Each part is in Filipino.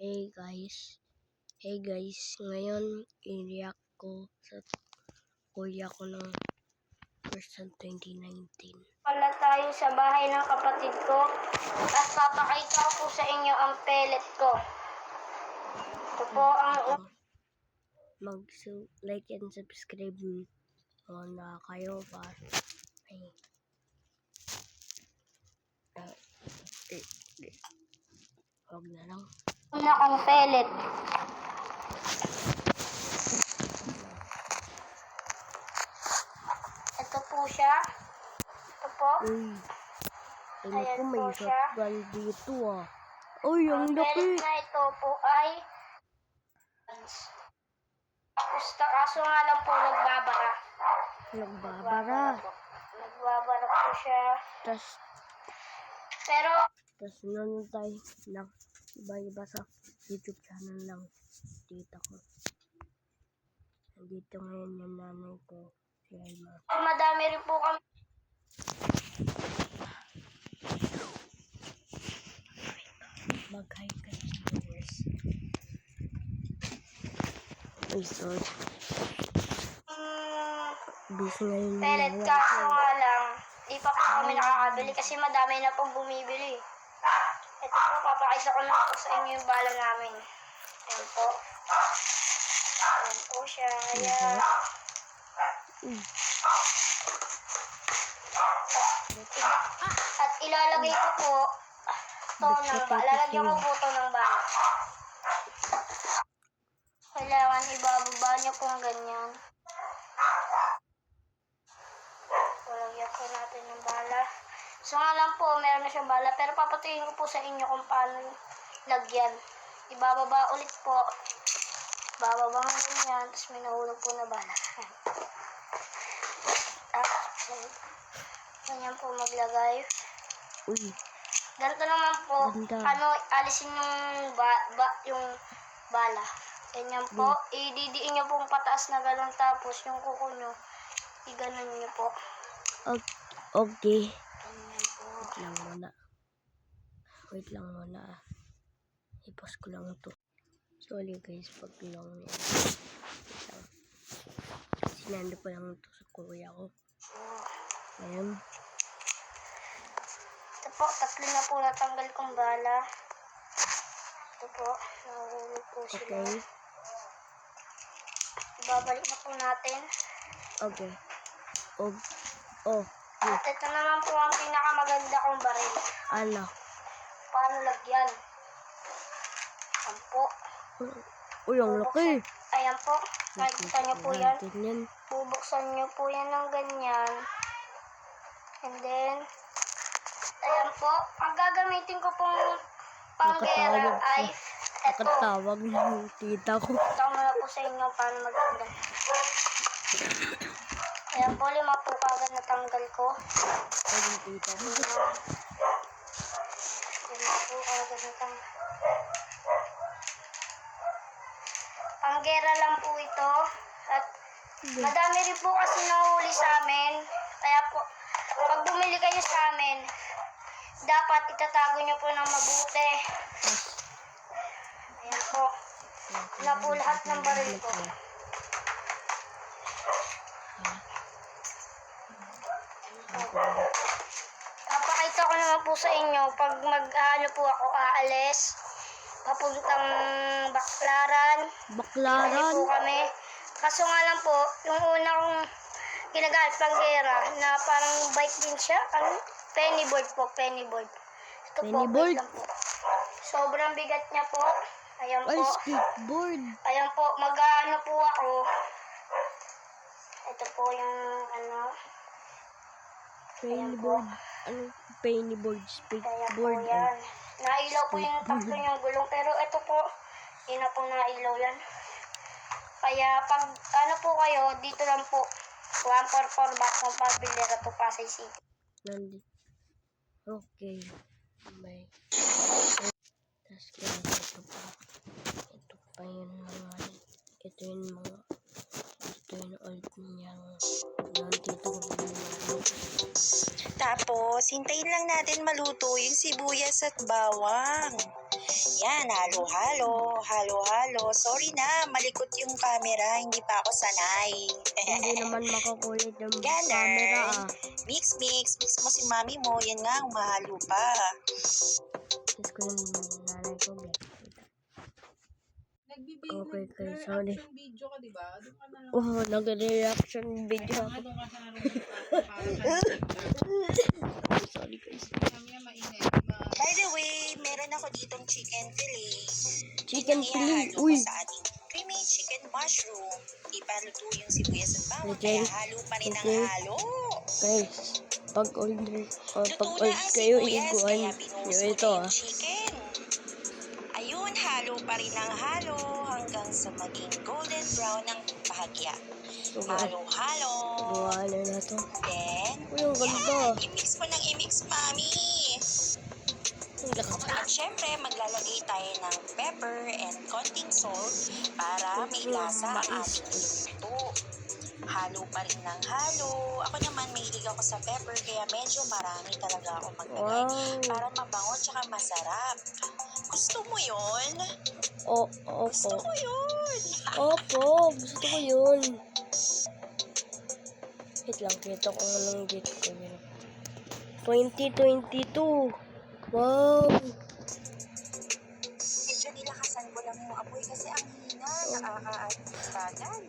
Hey guys, ngayon i-react ko sa kuya ko ng version 2019. Pala tayo sa bahay ng kapatid ko at papakita ko po sa inyo ang pellet ko. Ito po ang Mag-like and subscribe na kayo para huwag na lang. una kong pellet. Ito po siya. Ito po. Uy, Ayan ko may po siya. shotgun dito ah. Uy, ang Ang laki. pellet na ito po ay tapos kaso nga lang po nagbabara. Nagbabara po siya. Pero Nanonood tayo ng iba-iba sa YouTube channel ng tita ko. Nandito ngayon yung nanay ko, si Alma. madami rin po kami. Mag-hi ka sa viewers. Uy, sorry. Busy ngayon yung Pellet kaso nga lang, di pa po kami nakakabili kasi madami na pong bumibili. Ito po, papakita ko na po sa inyo yung bala namin. Ayan po. Ayan po siya. Ayan. At ilalagay ko po lalagyan ko po ito ng bala. Kailangan ibababa niyo pong ganyan. Lalagyan ko natin ng bala. So nga lang po, meron na siyang bala. Pero papatuyin ko po sa inyo kung paano lagyan. Ibababa ulit po. Bababa ng ganyan. Tapos may nahulog po na bala. Ganyan po maglagay. Uy. Ganito naman po. Alisin yung yung bala. Ganyan po. Ididiin nyo pong pataas na gano'n. Tapos yung kuko nyo, iganon nyo po. Okay. Ganyan po. Wait lang muna. I-pause ko lang ito. Sorry guys, pag long yan. Sinando pa lang ito sa kuya ko. Ayan. Ito po, tatlo na po natanggal kong bala. Ito po, nahulog po sila. Okay. Ibabalik na po natin. Okay. At ito naman po ang pinakamaganda kong baril. Ano? Paano lagyan? Ayan po. Uy, ang laki. Ayan po. Nakikita nyo po yan. Ganyan. Bubuksan nyo po yan ng ganyan. And then, ayan po. Ang gagamitin ko pong panggera ay eto. Nakatawag ng tita ko. Ito muna po sa inyo paano magtanggal. Ayan po, 5 po kagad natanggal ko. Ayun, tita ko. 5 po kagad natanggal. Panggera lang po ito. At madami rin po kasi nahuli sa amin. Kaya po, pag bumili kayo sa amin, dapat itatago nyo po ng mabuti. Ayan po. Na po lahat ng baril ko. Papakita ko naman po sa inyo pag po ako aalis. Papuntang Baklaran. Bili po kami. Kaso nga lang po, yung una kong ginagamit panggera na parang bike din siya. Pennyboard po, pennyboard. Ito po, bike lang po. Sobrang bigat niya po. Ayan po. Ay, skateboard. Ayan po, mag-ano po ako. Ito po yung Pennyboard. Ano? Pennyboard. Kaya po Skateboard. yan. Nailaw po yung tatlo niyang gulong. Pero ito po, yun na po nailaw yan. Kaya pag po kayo, dito lang po. 144 back ng Pagbilera po, Pasay City. Okay. May. Tapos ito pa. Ito pa yung mga. Ito yung old niyang. Nandito ko Tapos, hintayin lang natin maluto yung sibuyas at bawang. Yan, halo-halo, halo-halo. Sorry na, malikot yung camera, hindi pa ako sanay. Hindi naman makakulit yung Ganun. camera ah. Mix mo si mami mo, yan nga, umahalo pa. Tapos ko yung nanay ko. Okay, sorry. Nag-reaction video ka, diba? Doon ka na lang. Oh, nag-reaction video Kaya ako. nga doon ka sa para sa Sorry guys. Mamaya mainit. By the way, meron ako ditong chicken fillet. Chicken Ito fillet, ihahalo uy. ko sa ating creamy chicken mushroom. Ipaluto yung sibuyas at bawang, Okay. kaya halo pa rin ang Okay. halo. Guys, pag-order o Luto na pag-order ang kayo, sibuyas, iguan kaya nyo binuhos ko ito na ah. yung chicken. Ayun, halo pa rin ang halo hanggang sa maging golden brown ang bahagya. So, Halo-halo. Buwala na to. Then, Uy, ang ganda. i-mix mo ng i-mix, mami. At syempre, maglalagay tayo ng pepper and konting salt para may lasa ang ating luto. Halo pa rin ng halo. Ako naman, mahilig ako sa pepper, kaya medyo marami talaga ako maglagay Wow. para mabango tsaka masarap. Gusto mo yon? Gusto Opo. mo yun? Opo, gusto ko yun. Wait lang, kita ko anong date ko yun. 2022. Wow. Medyo nilakasan ko lang yung apoy kasi ang hina, nakakaalipagan.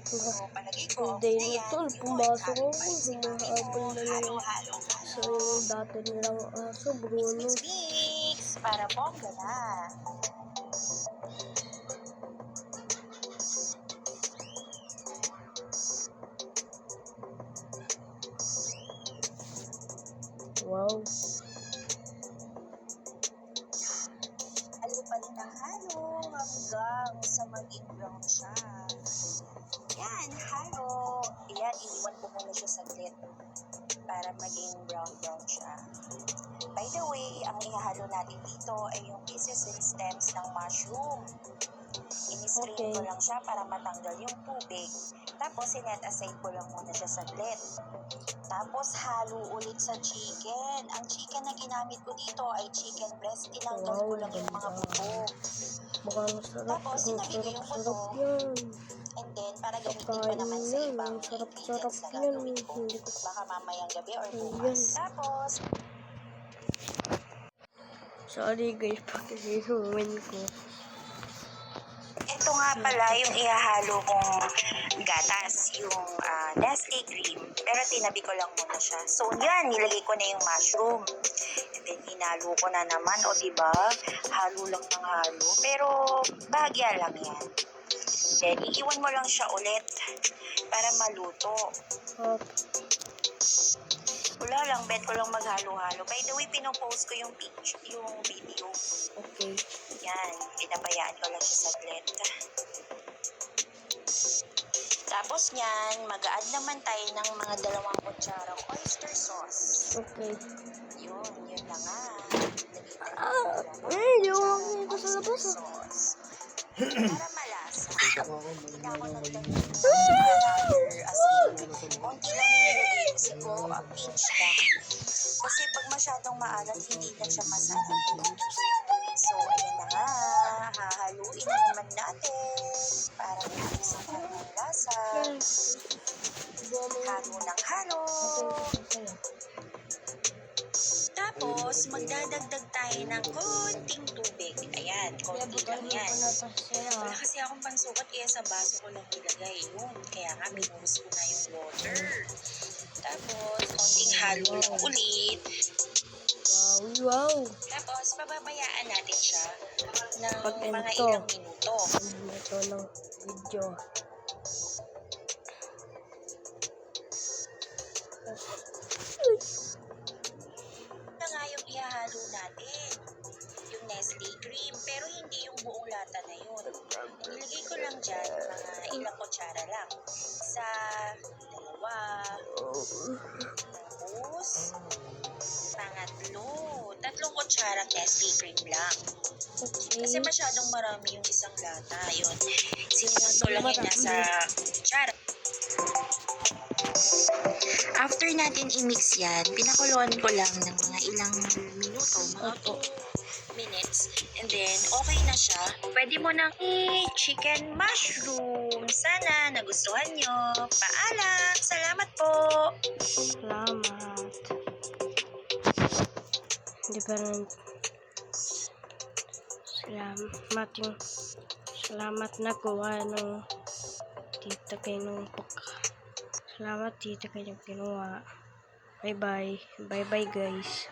So, palagay ko, Hindi okay na na yan. to, Yun, pumasok halo ako. pa rin si mami mo. Humahabol na lang. Halo. So, yung dati nilang aso, Bruno. Mix, para bongga na. Wow. Halo pa rin ng halo hanggang sa maging brown siya. Yan, halo. Yan, iniwan ko muna siya saglit para maging brown siya. By the way, ang ihahalo natin dito ay yung pieces and stems ng mushroom. Ini-strain Okay. ko lang siya para matanggal yung tubig. Tapos, sinet aside ko lang muna siya saglit. Tapos, halo ulit sa chicken. Ang chicken na ginamit ko dito ay chicken breast. Tinanggal ko Wow, lang yung mga ganda. buto. Mukhang sarap. Tapos, Ang sinabi ko yung sarap buto. yan. And then, para gamitin ko Pagkain naman sa yan. ibang Ang sarap ingredients na yan. gagawin ko. Hindi ko Baka mamayang gabi or Ayan. bukas. Tapos, sorry guys, pag-isuwin ko. ito nga pala yung ihahalo kong gatas, yung Nestle cream. Pero tinabi ko lang muna siya. So yan, nilagay ko na yung mushroom. And then hinalo ko na naman, o diba? Halo lang ng halo. Pero bahagya lang yan. Then iiwan mo lang siya ulit para maluto. Wala lang, bet ko lang maghalo-halo. By the way, pinopost ko yung video. Okay. Yan, pinabayaan ko lang siya saglit. Tapos niyan, mag-a-add naman tayo ng mga 2 kutsarang oyster sauce. Okay. Yun na nga. Hindi ko makikita sa labas ah. Sauce. Para malasa. Hindi na ako nagdagdag ng another asin. Konti lang yung nilagay ko. Siguro a pinch lang. Kasi pag masyadong maalat, hindi na siya masarap. So, ayan na nga. Hahaluin na naman natin. Para mabilis ang kanyang lasa. Halo ng halo. Tapos, magdadagdag tayo ng konting tubig. Ayan, konti lang yan. Wala kasi akong pansukat, kaya sa baso ko lang nilagay yun. Kaya nga, binuhos ko na yung water. Tapos, konting halo lang ulit. Wow. Tapos, pababayaan natin siya ng Pag mga ganito. ilang minuto. Ito ng video. Na nga yung ihahalo natin. Yung Nestle cream. Pero hindi yung buong lata na yun. Nilagay ko lang dyan mga ilang kutsara lang. 1, 2, tapos pangatlo. 3 kutsarang Nestle cream lang. Okay. Kasi masyadong marami yung isang lata. Yun. Sinulat ko lang yun nasa kutsara. After natin i-mix yan, pinakuluan ko lang ng mga ilang minuto, mga 2 minutes. And then, okay na siya. Pwede mo nang i-chicken mushroom. Sana nagustuhan nyo. Paalam! Salamat po! Salamat. Hindi pa rin. Salamat na kuha ng tita kayo nung Salamat tita kayo kinuha. Bye bye. Bye bye guys.